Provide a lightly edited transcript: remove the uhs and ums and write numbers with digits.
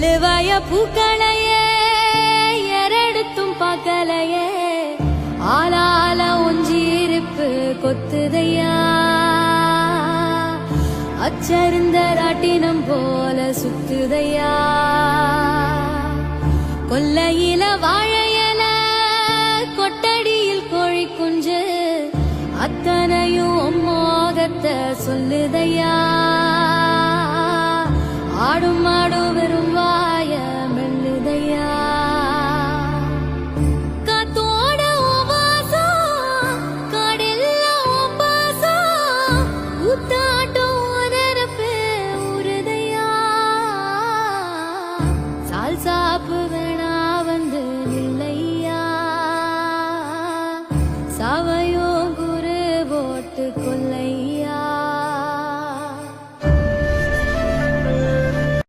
கொள்ளுவாய பூக்களையே எரடுத்தும் பார்க்கலையே ஆளால ஒஞ்சிருப்பு கொத்துதையா அச்சருந்த ராட்டினம் போல சுத்துதையா கொல்லையில வாழையல கொட்டடியில் கோழி குஞ்சு அத்தனையும் மோகத்தை சொல்லுதையா